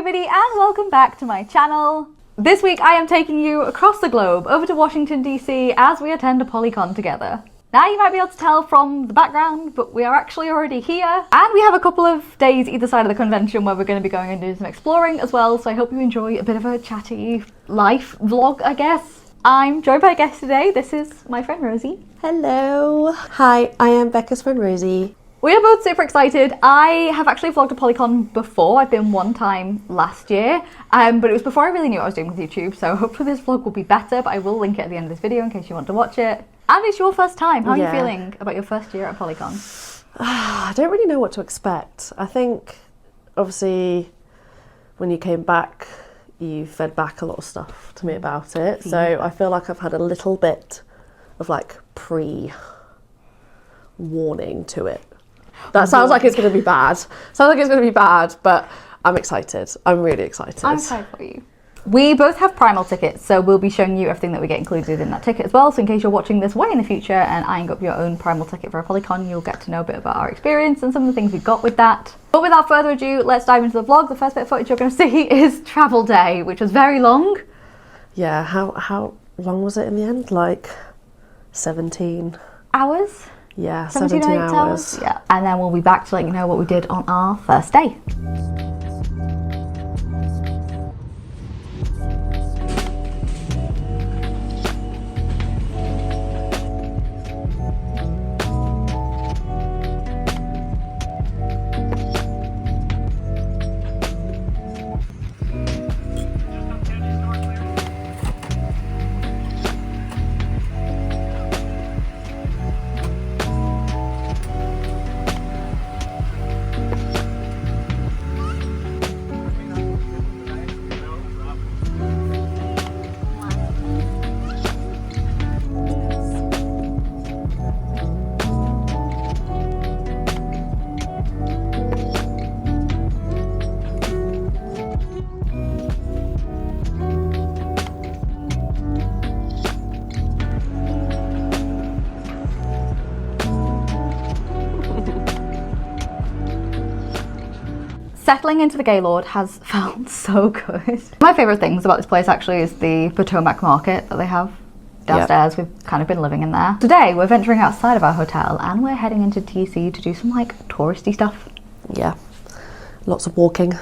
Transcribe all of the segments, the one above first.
everybody and welcome back to my channel. This week I am taking you across the globe over to Washington DC as we attend Apollycon together. Now you might be able to tell from the background, but we are actually already here and we have a couple of days either side of the convention where we're going to be going and doing some exploring as well, so I hope you enjoy a bit of a chatty life vlog, I guess. I'm joined by a guest today. This is my friend Rosie. Hello. Hi, I am Becca's friend Rosie. We are both super excited. I have actually vlogged Apollycon before. I've been one time last year, but it was before I really knew what I was doing with YouTube, so hopefully this vlog will be better, but I will link it at the end of this video in case you want to watch it. And it's your first time. How are you feeling about your first year at Apollycon? I don't really know what to expect. I think, obviously, when you came back, you fed back a lot of stuff to me about it, so I feel like I've had a little bit of like pre-warning to it. That sounds like it's going to be bad. But I'm excited. I'm really excited. I'm excited for you. We both have Primal tickets, so we'll be showing you everything that we get included in that ticket as well. So in case you're watching this way in the future and eyeing up your own Primal ticket for Apollycon, you'll get to know a bit about our experience and some of the things we got with that. But without further ado, let's dive into the vlog. The first bit of footage you're going to see is travel day, which was very long. Yeah, how long was it in the end? Like 17 hours? Yeah, 17 hours. Yeah, and then we'll be back to let you know what we did on our first day. Settling into the Gaylord has felt so good. My favourite things about this place actually is the Potomac Market that they have downstairs. Yep. We've kind of been living in there. Today we're venturing outside of our hotel and we're heading into DC to do some like touristy stuff. Yeah, lots of walking.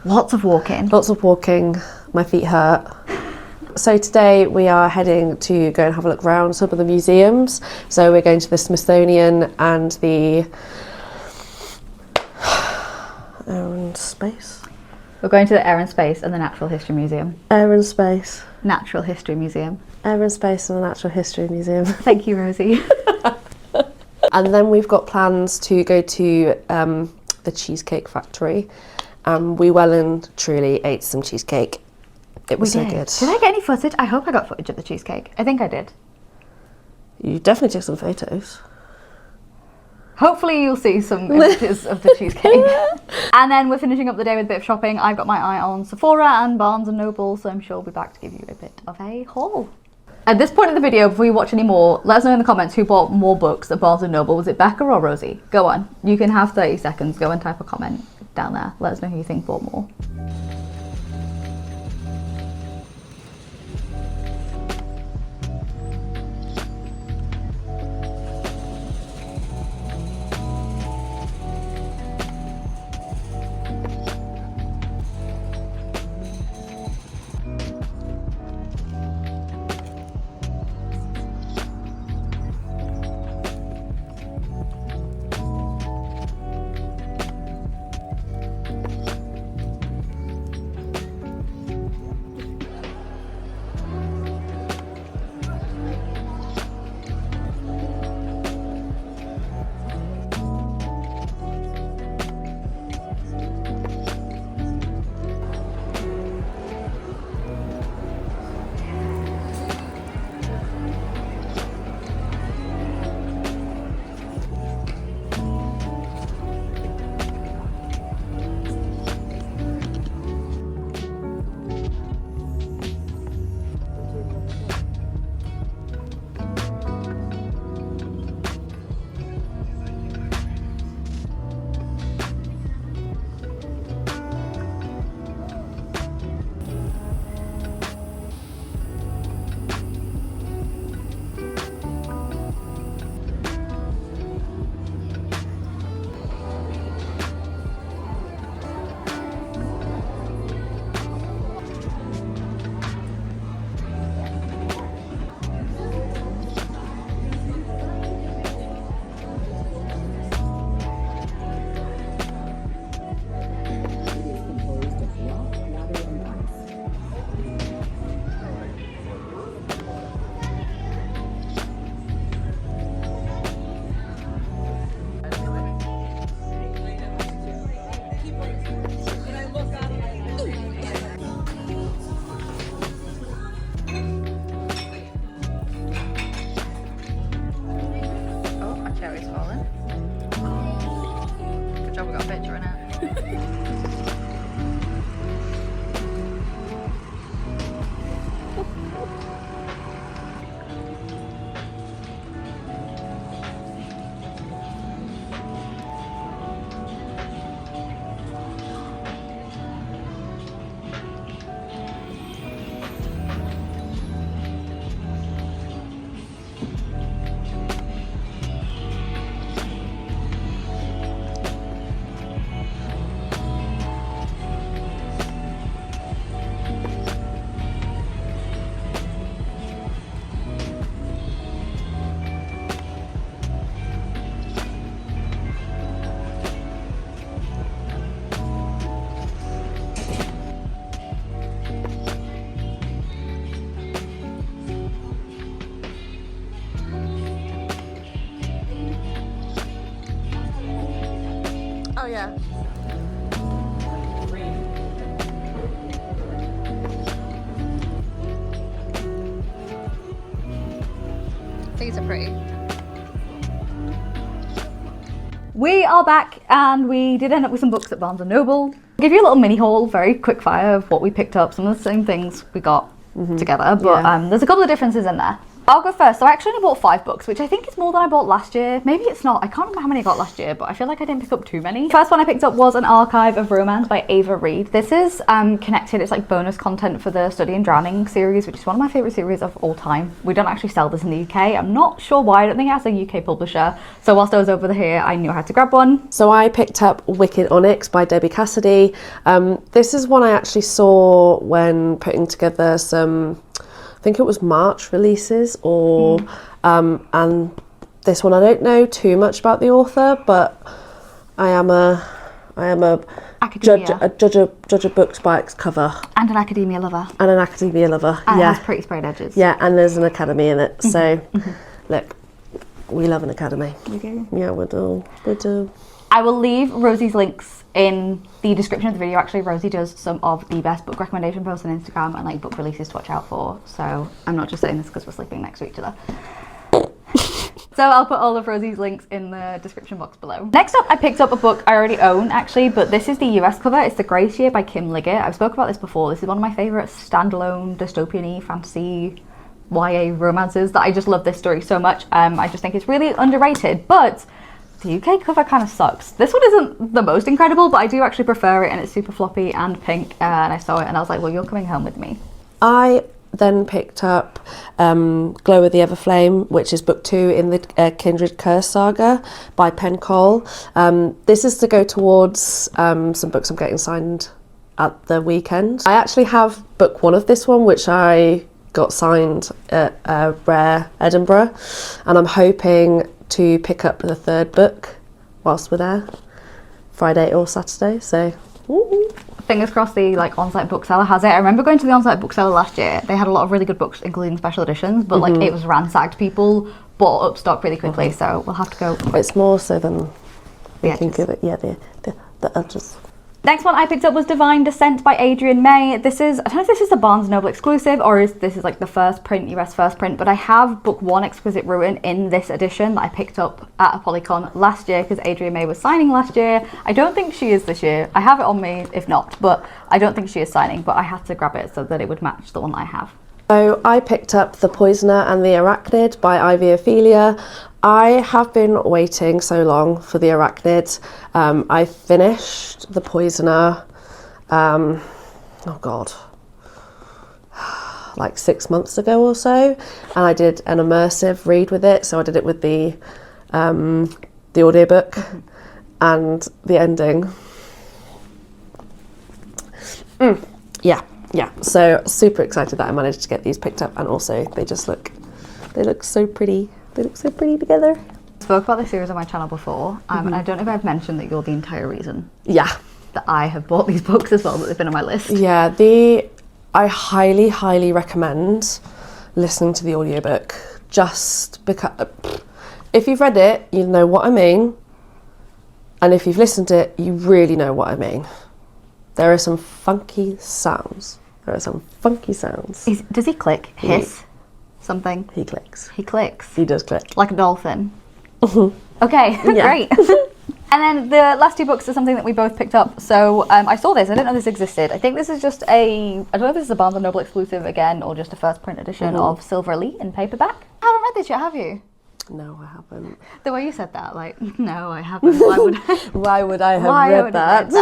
Lots of walking. Lots of walking. My feet hurt. So today we are heading to go and have a look around some of the museums. So we're going to the Smithsonian and the Air and Space. We're going to the Air and Space and the Natural History Museum. Air and Space. Natural History Museum. Air and Space and the Natural History Museum. Thank you, Rosie. And then we've got plans to go to the Cheesecake Factory. We well and truly ate some cheesecake. It was so good. Did I get any footage? I hope I got footage of the cheesecake. I think I did. You definitely took some photos. Hopefully you'll see some images of the cheesecake. And then we're finishing up the day with a bit of shopping. I've got my eye on Sephora and Barnes & Noble, so I'm sure we'll be back to give you a bit of a haul. At this point in the video, before you watch any more, let us know in the comments who bought more books at Barnes & Noble. Was it Becca or Rosie? Go on. You can have 30 seconds. Go and type a comment down there. Let us know who you think bought more. Yeah. These are pretty. We are back and we did end up with some books at Barnes & Noble. I'll give you a little mini haul, very quick fire of what we picked up, some of the same things we got together, but there's a couple of differences in there. I'll go first. So I actually only bought 5 books, which I think is more than I bought last year. Maybe it's not. I can't remember how many I got last year, but I feel like I didn't pick up too many. First one I picked up was An Archive of Romance by Ava Reid. This is connected. It's like bonus content for the Study in Drowning series, which is one of my favourite series of all time. We don't actually sell this in the UK. I'm not sure why. I don't think it has a UK publisher. So whilst I was over here, I knew I had to grab one. So I picked up Wicked Onyx by Debbie Cassidy. This is one I actually saw when putting together some, I think it was March releases, or and this one I don't know too much about the author, but I am a judge of books by its cover. And an academia lover. And an academia lover. And yeah. it has pretty sprayed edges. Yeah, and there's an academy in it. So look, we love an academy. We do. Yeah, we do. We do. I will leave Rosie's links in the description of the video. Actually, Rosie does some of the best book recommendation posts on Instagram and like book releases to watch out for. So I'm not just saying this because we're sleeping next to each other. So I'll put all of Rosie's links in the description box below. Next up, I picked up a book I already own actually, but this is the US cover. It's The Grace Year by Kim Liggett. I've spoken about this before. This is one of my favourite standalone dystopian-y fantasy YA romances that I just love this story so much. I just think it's really underrated, but the UK cover kind of sucks. This one isn't the most incredible, but I do actually prefer it, and it's super floppy and pink, and I saw it and I was like, well, you're coming home with me. I then picked up Glow of the Everflame, which is book 2 in the Kindred Curse saga by Penn Cole. This is to go towards some books I'm getting signed at the weekend. I actually have book 1 of this one, which I got signed at Rare Edinburgh, and I'm hoping to pick up the 3rd book whilst we're there, Friday or Saturday. So fingers crossed the like on-site bookseller has it. I remember going to the on-site bookseller last year. They had a lot of really good books, including special editions, but like it was ransacked. People bought up stock really quickly, so we'll have to go. It's more so than we The can edges. give it. Yeah, the edges. Next one I picked up was Divine Descent by Adrian May. This is, I don't know if this is a Barnes & Noble exclusive or is this is like the first print, US first print, but I have book 1, Exquisite Ruin, in this edition that I picked up at Apollycon last year because Adrian May was signing last year. I don't think she is this year. I have it on me if not, but I don't think she is signing, but I had to grab it so that it would match the one that I have. So I picked up The Poisoner and the Arachnid by Ivy Ophelia. I have been waiting so long for the Arachnid. I finished The Poisoner, oh God, like 6 months ago or so, and I did an immersive read with it. So I did it with the audiobook and the ending. Yeah, so super excited that I managed to get these picked up, and also they look so pretty. They look so pretty together. I spoke about this series on my channel before, and I don't know if I've mentioned that you're the entire reason Yeah. that I have bought these books as well, that they've been on my list. Yeah, I highly recommend listening to the audiobook, just because if you've read it, you know what I mean, and if you've listened to it, you really know what I mean. There are some funky sounds. Does he click? Hiss? Something? He clicks. He clicks. He does click. Like a dolphin. Okay, great. And then the last 2 books are something that we both picked up. So I saw this, I didn't know this existed. I think this is just I don't know if this is a Barnes & Noble exclusive again, or just a first print edition of Silver Elite in paperback. I haven't read this yet, have you? No, I haven't. The way you said that, like, no, I haven't. Why would Why would I have read that?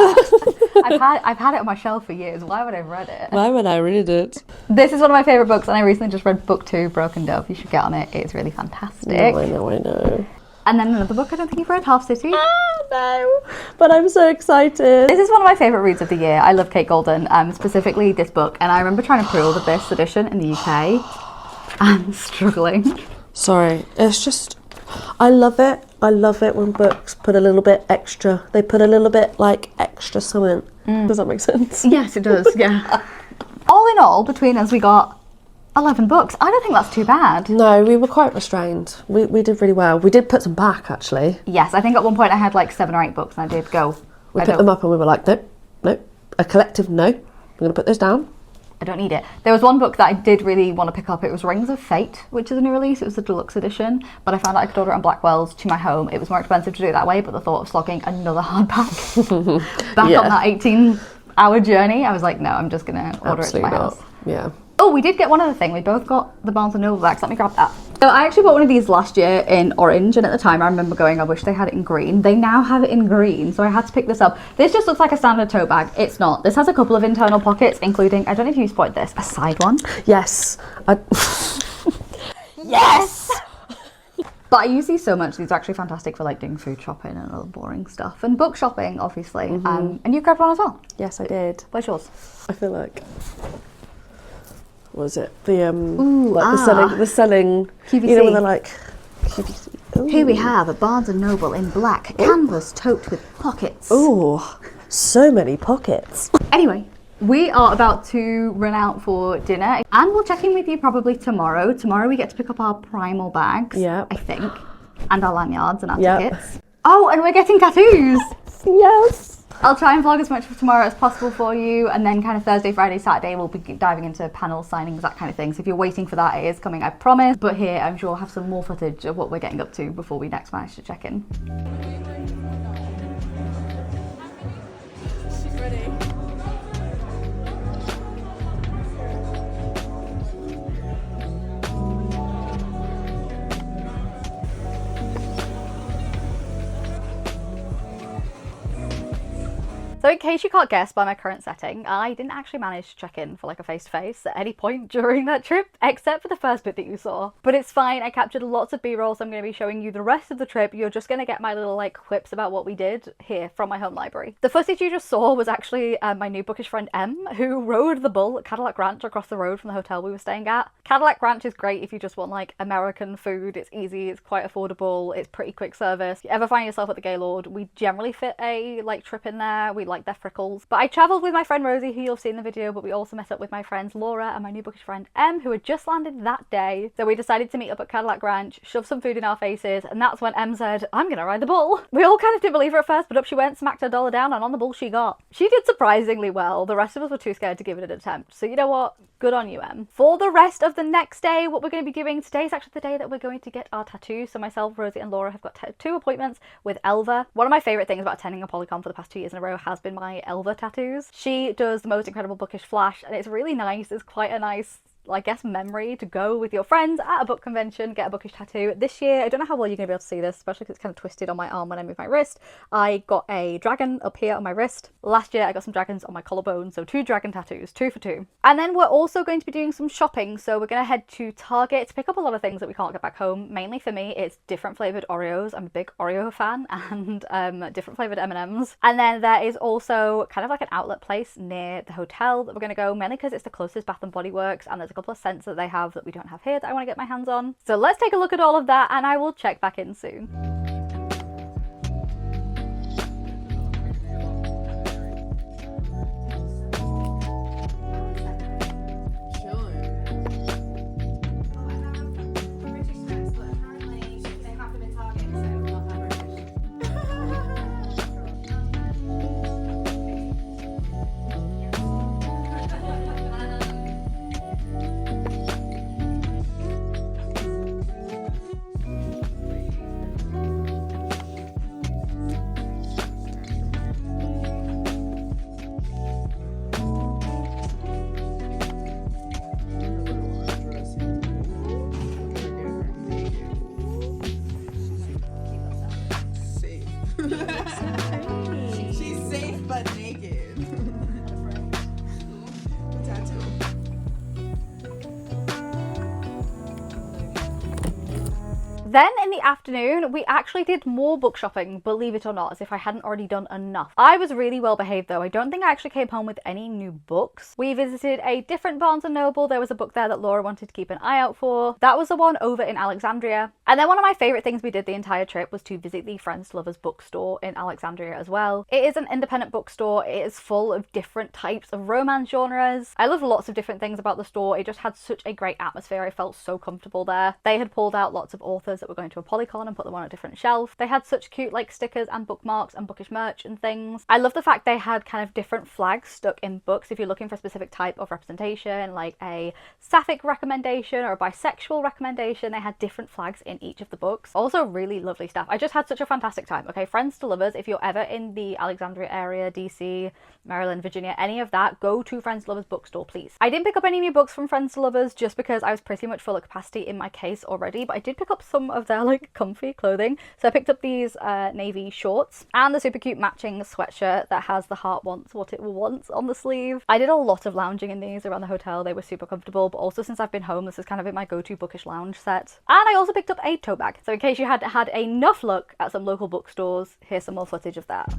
I've had it on my shelf for years. Why would I have read it? Why would I read it? This is one of my favourite books, and I recently just read book 2, Broken Dove. You should get on it. It's really fantastic. No, I know. And then another book I don't think you've read, Half City. No, but I'm so excited. This is one of my favourite reads of the year. I love Kate Golden, specifically this book, and I remember trying to pre-order this edition in the UK and struggling. Sorry, it's just, I love it when books put a little bit extra. They put a little bit like extra something. Does that make sense? Yes, it does, yeah. All in all, between us, we got 11 books. I don't think that's too bad. No, we were quite restrained. We did really well. We did put some back, actually. Yes, I think at one point I had like 7 or 8 books, and I did go, We picked them up and we were like, nope, nope, a collective no. I'm going to put those down. I don't need it. There was one book that I did really want to pick up. It was Rings of Fate, which is a new release. It was the deluxe edition, but I found out I could order it on Blackwell's to my home. It was more expensive to do it that way, but the thought of slogging another hardback back on that 18-hour journey, I was like, no, I'm just going to order it to my house. Yeah. Oh, we did get one other thing. We both got the Barnes & Noble bags. Let me grab that. So I actually bought one of these last year in orange, and at the time I remember going, I wish they had it in green. They now have it in green, so I had to pick this up. This just looks like a standard tote bag. It's not. This has a couple of internal pockets, including, I don't know if you spotted this, a side one. Yes. Yes! But I use these so much. These are actually fantastic for like doing food shopping and other boring stuff. And book shopping, obviously. And you grabbed one as well? Yes, I did. Where's yours? I feel like... What was it? The the selling QVC. You know when they're like QVC. Ooh. Here we have a Barnes & Noble in black canvas tote with pockets. Oh, so many pockets. Anyway, we are about to run out for dinner, and we'll check in with you probably tomorrow. Tomorrow we get to pick up our primal bags, I think, and our lanyards and our tickets. Oh, and we're getting tattoos. Yes. I'll try and vlog as much of tomorrow as possible for you, and then kind of Thursday, Friday, Saturday we'll be diving into panel signings, that kind of thing. So if you're waiting for that, it is coming, I promise. But here I'm sure I'll have some more footage of what we're getting up to before we next manage to check in. She's ready. So in case you can't guess by my current setting, I didn't actually manage to check in for like a face-to-face at any point during that trip, except for the first bit that you saw. But it's fine, I captured lots of b-roll, so I'm going to be showing you the rest of the trip. You're just going to get my little like quips about what we did here from my home library. The footage you just saw was actually my new bookish friend Em, who rode the bull at Cadillac Ranch across the road from the hotel we were staying at. Cadillac Ranch is great if you just want like American food. It's easy, it's quite affordable, it's pretty quick service. If you ever find yourself at the Gaylord, we generally fit a like trip in there. We like their frickles. But I travelled with my friend Rosie, who you'll see in the video, but we also met up with my friends Laura and my new bookish friend Em, who had just landed that day. So we decided to meet up at Cadillac Ranch, shove some food in our faces, and that's when Em said, I'm gonna ride the bull. We all kind of didn't believe her at first, but up she went, smacked her dollar down, and on the bull she got. She did surprisingly well. The rest of us were too scared to give it an attempt. So you know what? Good on you, Em. For the rest of the next day, what we're going to be doing, today is actually the day that we're going to get our tattoos. So myself, Rosie and Laura have got tattoo appointments with Elva. One of my favourite things about attending Apollycon for the past 2 years in a row has been my Elva tattoos. She does the most incredible bookish flash, and it's really nice. It's quite a nice, I guess, memory to go with your friends at a book convention, get a bookish tattoo. This year, I don't know how well you're going to be able to see this, especially because it's kind of twisted on my arm when I move my wrist. I got a dragon up here on my wrist. Last year, I got some dragons on my collarbone, so 2 dragon tattoos, 2 for 2. And then we're also going to be doing some shopping, so we're going to head to Target to pick up a lot of things that we can't get back home. Mainly for me, it's different flavoured Oreos. I'm a big Oreo fan, and different flavoured M&Ms. And then there is also kind of like an outlet place near the hotel that we're going to go, mainly because it's the closest Bath & Body Works, and there's a couple of scents that they have that we don't have here that I want to get my hands on. So let's take a look at all of that, and I will check back in soon. She's safe but naked. Tattoo. Then in the afternoon, we actually did more book shopping, believe it or not, as if I hadn't already done enough. I was really well behaved though. I don't think I actually came home with any new books. We visited a different Barnes & Noble. There was a book there that Laura wanted to keep an eye out for. That was the one over in Alexandria. And then one of my favourite things we did the entire trip was to visit the Friends to Lovers bookstore in Alexandria as well. It is an independent bookstore. It is full of different types of romance genres. I love lots of different things about the store. It just had such a great atmosphere. I felt so comfortable there. They had pulled out lots of authors lovers that were going to Apollycon and put them on a different shelf. They had such cute like stickers and bookmarks and Bookish merch and things. I love the fact they had kind of different flags stuck in books if you're looking for a specific type of representation, like a sapphic recommendation or a bisexual recommendation. They had different flags in each of the books. Also really lovely stuff. I just had such a fantastic time. Okay, friends to lovers, if you're ever in the Alexandria area, DC, Maryland, Virginia, any of that, go to Friends to Lovers bookstore, please. I didn't pick up any new books from Friends to Lovers just because I was pretty much full at capacity in my case already, but I did pick up some of their like comfy clothing. So I picked up these navy shorts and the super cute matching sweatshirt that has the heart wants what it wants on the sleeve. I did a lot of lounging in these around the hotel. They were super comfortable, but also since I've been home, this has kind of been my go-to bookish lounge set. And I also picked up a tote bag. So in case you had had enough luck at some local bookstores, here's some more footage of that.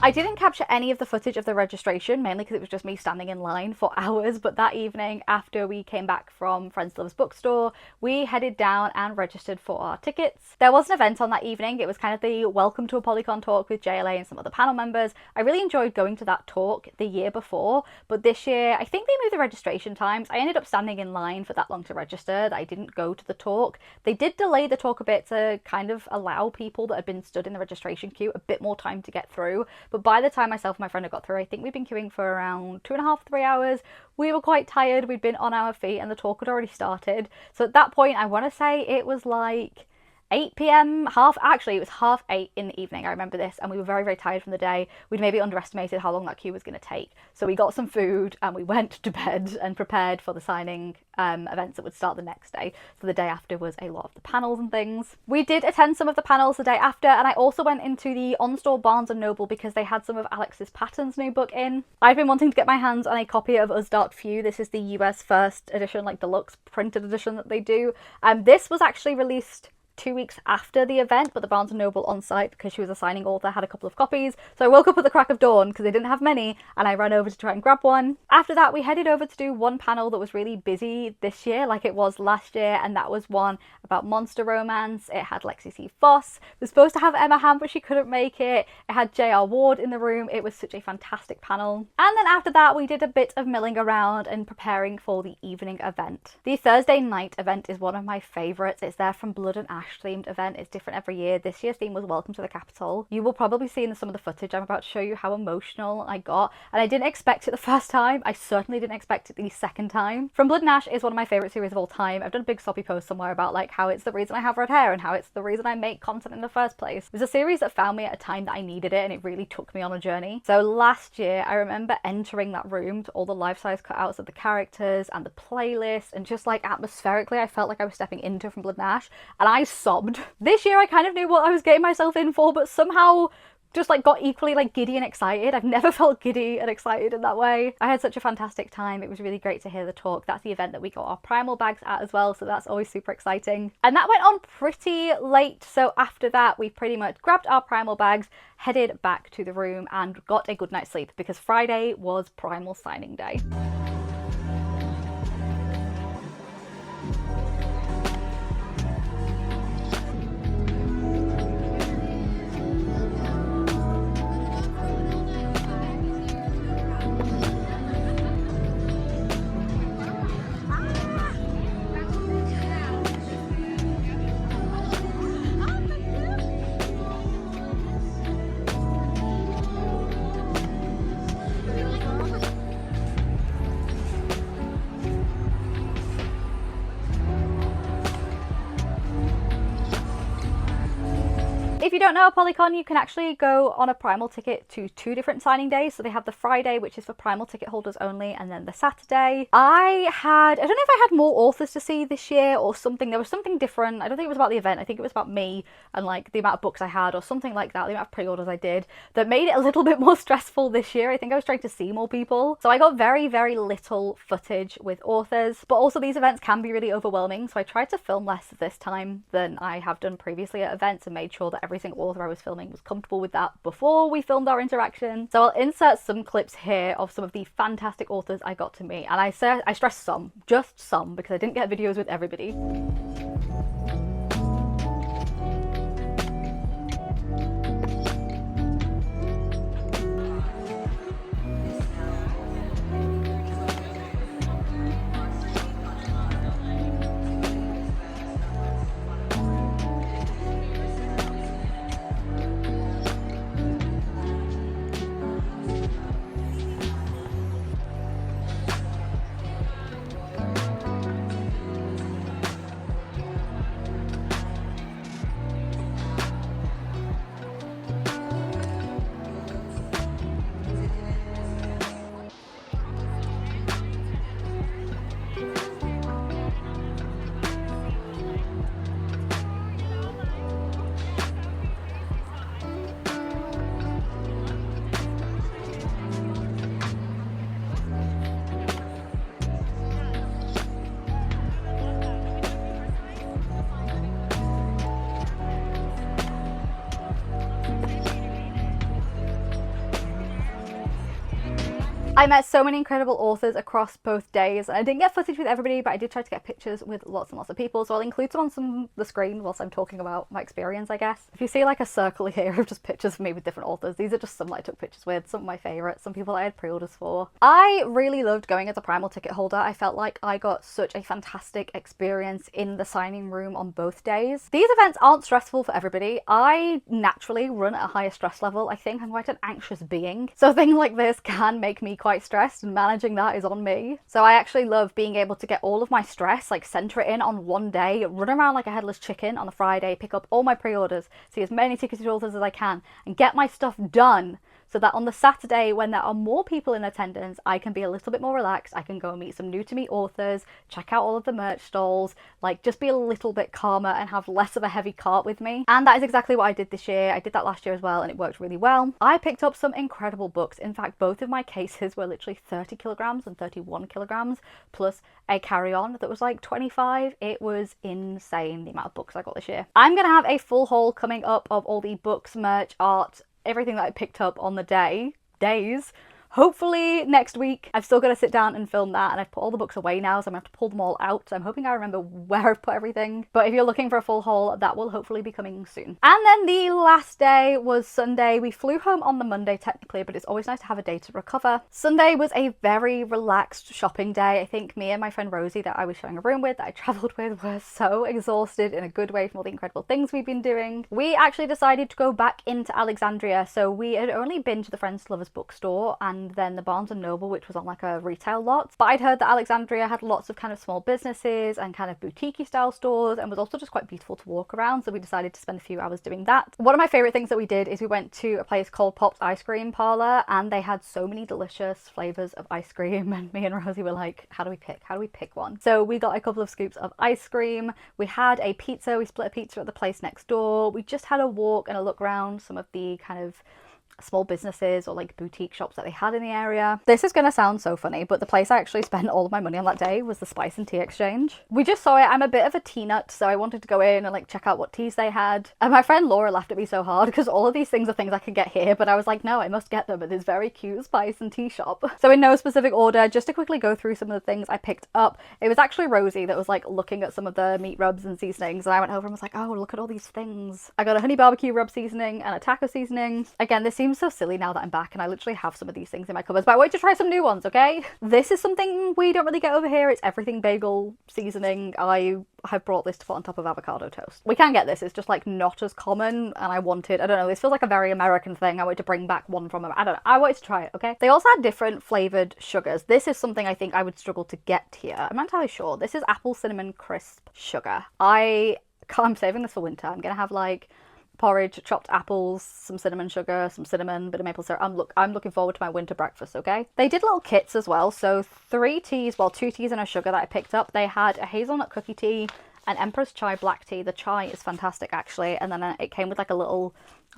I didn't capture any of the footage of the registration, mainly because it was just me standing in line for hours, but that evening after we came back from Friends to Lovers Bookstore, we headed down and registered for our tickets. There was an event on that evening. It was kind of the Welcome to Apollycon talk with JLA and some other panel members. I really enjoyed going to that talk the year before, but this year I think they moved the registration times. I ended up standing in line for that long to register that I didn't go to the talk. They did delay the talk a bit to kind of allow people that had been stood in the registration queue a bit more time to get through. But by the time myself and my friend had got through, I think we'd been queuing for around 2.5 to 3 hours. We were quite tired. We'd been on our feet and the talk had already started. So at that point, I want to say it was like 8 p.m, actually it was 8:30 in the evening. I remember this, and we were very, very tired from the day. We'd maybe underestimated how long that queue was going to take. So we got some food and we went to bed and prepared for the signing events that would start the next day. So the day after was a lot of the panels and things. We did attend some of the panels the day after, and I also went into the on-store Barnes & Noble because they had some of Alexis Patton's new book in. I've been wanting to get my hands on a copy of Us Dark Few. This is the US first edition, like deluxe printed edition that they do. This was actually released 2 weeks after the event, but the Barnes & Noble on site, because she was a signing author, had a couple of copies. So I woke up at the crack of dawn because they didn't have many, and I ran over to try and grab one. After that, we headed over to do one panel that was really busy this year, like it was last year, and that was one about monster romance. It had Lexi C. Foss. It was supposed to have Emma Ham, but she couldn't make it. It had J.R. Ward in the room. It was such a fantastic panel. And then after that, we did a bit of milling around and preparing for the evening event. The Thursday night event is one of my favourites. It's their From Blood and Ash themed event. It's different every year. This year's theme was Welcome to the Capitol. You will probably see in some of the footage I'm about to show you how emotional I got, and I didn't expect it the first time. I certainly didn't expect it the second time. From Blood and Ash is one of my favourite series of all time. I've done a big soppy post somewhere about like how it's the reason I have red hair and how it's the reason I make content in the first place. It was a series that found me at a time that I needed it, and it really took me on a journey. So last year I remember entering that room to all the life-size cutouts of the characters and the playlist, and just like atmospherically I felt like I was stepping into From Blood and Ash, and I sobbed. This year I kind of knew what I was getting myself in for, but somehow just like got equally like giddy and excited. I've never felt giddy and excited in that way. I had such a fantastic time. It was really great to hear the talk. That's the event that we got our primal bags at as well, so that's always super exciting. And that went on pretty late, so after that we pretty much grabbed our primal bags, headed back to the room and got a good night's sleep because Friday was primal signing day. If you don't know Apollycon, you can actually go on a Primal ticket to 2 different signing days. So they have the Friday, which is for Primal ticket holders only, and then the Saturday. I don't know if I had more authors to see this year or something. There was something different. I don't think it was about the event. I think it was about me and like the amount of books I had or something like that, the amount of pre-orders I did, that made it a little bit more stressful this year. I think I was trying to see more people. So I got very, very little footage with authors, but also these events can be really overwhelming. So I tried to film less this time than I have done previously at events and made sure that every single author I was filming was comfortable with that before we filmed our interaction. So I'll insert some clips here of some of the fantastic authors I got to meet. And I stress some, just some, because I didn't get videos with everybody. I met so many incredible authors across both days. I didn't get footage with everybody, but I did try to get pictures with lots and lots of people, so I'll include some on the screen whilst I'm talking about my experience, I guess. If you see like a circle here of just pictures of me with different authors, these are just some that I took pictures with, some of my favourites, some people I had pre-orders for. I really loved going as a Primal ticket holder. I felt like I got such a fantastic experience in the signing room on both days. These events aren't stressful for everybody. I naturally run at a higher stress level. I think I'm quite an anxious being, so things like this can make me quite stressed, and managing that is on me. So I actually love being able to get all of my stress, like center it in on one day, run around like a headless chicken on the Friday, pick up all my pre-orders, see as many ticketed authors as I can, and get my stuff done, so that on the Saturday, when there are more people in attendance, I can be a little bit more relaxed. I can go and meet some new to me authors, check out all of the merch stalls, like just be a little bit calmer and have less of a heavy cart with me. And that is exactly what I did this year. I did that last year as well, and it worked really well. I picked up some incredible books. In fact, both of my cases were literally 30 kilograms and 31 kilograms, plus a carry-on that was like 25. It was insane, the amount of books I got this year. I'm gonna have a full haul coming up of all the books, merch, art, everything that I picked up on the days. Hopefully next week. I've still got to sit down and film that, and I've put all the books away now, so I'm going to have to pull them all out. So I'm hoping I remember where I've put everything. But if you're looking for a full haul, that will hopefully be coming soon. And then the last day was Sunday. We flew home on the Monday technically, but it's always nice to have a day to recover. Sunday was a very relaxed shopping day. I think me and my friend Rosie that I was sharing a room with, that I travelled with, were so exhausted in a good way from all the incredible things we've been doing. We actually decided to go back into Alexandria. So we had only been to the Friends to Lovers bookstore and then the Barnes & Noble, which was on like a retail lot. But I'd heard that Alexandria had lots of kind of small businesses and kind of boutique-y style stores, and was also just quite beautiful to walk around, so we decided to spend a few hours doing that. One of my favourite things that we did is we went to a place called Pop's Ice Cream Parlour, and they had so many delicious flavours of ice cream, and me and Rosie were like, how do we pick one? So we got a couple of scoops of ice cream, we had a pizza, we split a pizza at the place next door, we just had a walk and a look around some of the kind of small businesses or like boutique shops that they had in the area. This is gonna sound so funny, but the place I actually spent all of my money on that day was the Spice and Tea Exchange. We just saw it. I'm a bit of a tea nut, so I wanted to go in and like check out what teas they had. And my friend Laura laughed at me so hard because all of these things are things I could get here, but I was like, no, I must get them at this very cute spice and tea shop. So in no specific order, just to quickly go through some of the things I picked up. It was actually Rosie that was like looking at some of the meat rubs and seasonings, and I went over and was like, oh, look at all these things. I got a honey barbecue rub seasoning and a taco seasoning. Again, this seems so silly now that I'm back and I literally have some of these things in my cupboards, but I want you to try some new ones, okay? This is something we don't really get over here. It's everything bagel seasoning. I have brought this to put on top of avocado toast. We can get this, it's just like not as common, and I don't know, this feels like a very American thing. I wanted to bring back one from them. I don't know, I wanted to try it, okay? They also had different flavoured sugars. This is something I think I would struggle to get here. I'm not entirely sure. This is apple cinnamon crisp sugar. I'm saving this for winter. I'm gonna have like porridge, chopped apples, some cinnamon sugar, some cinnamon, bit of maple syrup. I'm looking forward to my winter breakfast, okay? They did little kits as well. So 3 teas, well, 2 teas and a sugar that I picked up. They had a hazelnut cookie tea, an Empress chai black tea. The chai is fantastic, actually. And then it came with like a little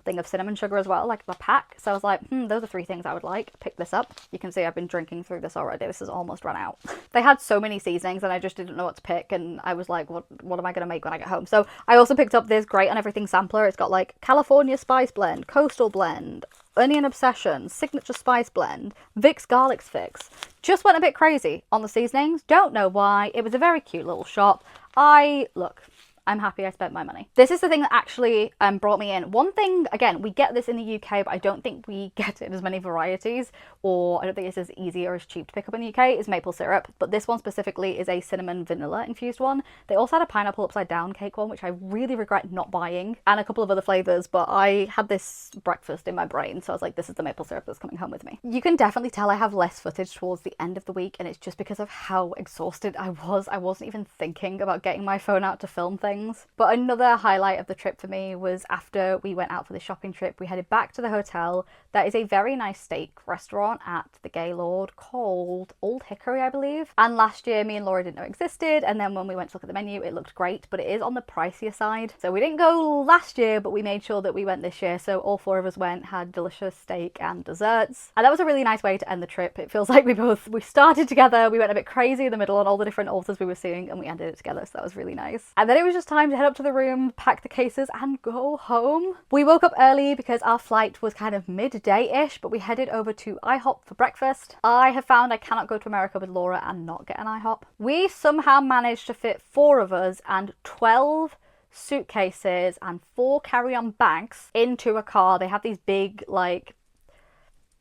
thing of cinnamon sugar as well, like the pack. So I was like, those are 3 things I would like. Pick this up. You can see I've been drinking through this already. This has almost run out. They had so many seasonings and I just didn't know what to pick, and I was like, what am I going to make when I get home? So I also picked up this Great on Everything sampler. It's got like California Spice Blend, Coastal Blend, Onion Obsession, Signature Spice Blend, Vicks Garlic Fix. Just went a bit crazy on the seasonings. Don't know why. It was a very cute little shop. I'm happy I spent my money. This is the thing that actually brought me in. One thing, again, we get this in the UK, but I don't think we get it in as many varieties, or I don't think it's as easy or as cheap to pick up in the UK, is maple syrup. But this one specifically is a cinnamon vanilla infused one. They also had a pineapple upside down cake one, which I really regret not buying, and a couple of other flavours, but I had this breakfast in my brain, so I was like, this is the maple syrup that's coming home with me. You can definitely tell I have less footage towards the end of the week, and it's just because of how exhausted I was. I wasn't even thinking about getting my phone out to film things. But another highlight of the trip for me was after we went out for the shopping trip, we headed back to the hotel. There is a very nice steak restaurant at the Gaylord called Old Hickory, I believe. And last year, me and Laura didn't know existed. And then when we went to look at the menu, it looked great, but it is on the pricier side. So we didn't go last year, but we made sure that we went this year. So all 4 of us went, had delicious steak and desserts. And that was a really nice way to end the trip. It feels like we started together, we went a bit crazy in the middle on all the different authors we were seeing, and we ended it together. So that was really nice. And then it was just time to head up to the room, pack the cases, and go home. We woke up early because our flight was kind of midday-ish, but we headed over to IHOP for breakfast. I have found I cannot go to America with Laura and not get an IHOP. We somehow managed to fit 4 of us and 12 suitcases and 4 carry-on bags into a car. They have these big, like,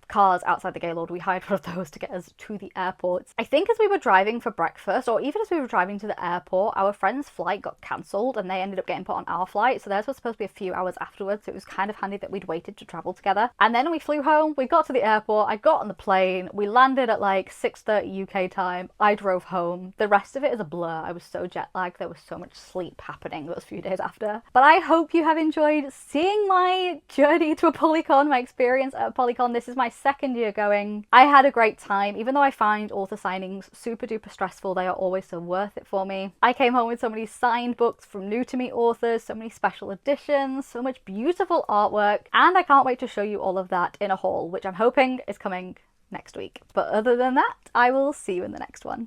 cars outside the Gaylord. We hired one of those to get us to the airport. I think as we were driving for breakfast, or even as we were driving to the airport, our friend's flight got cancelled and they ended up getting put on our flight. So theirs was supposed to be a few hours afterwards. So it was kind of handy that we'd waited to travel together. And then we flew home. We got to the airport. I got on the plane. We landed at like 6:30 UK time. I drove home. The rest of it is a blur. I was so jet lagged. There was so much sleep happening those few days after. But I hope you have enjoyed seeing my journey to Apollycon, my experience at Apollycon. This is my 2nd year going. I had a great time. Even though I find author signings super duper stressful, they are always so worth it for me. I came home with so many signed books from new to me authors, so many special editions, so much beautiful artwork, and I can't wait to show you all of that in a haul, which I'm hoping is coming next week. But other than that, I will see you in the next one.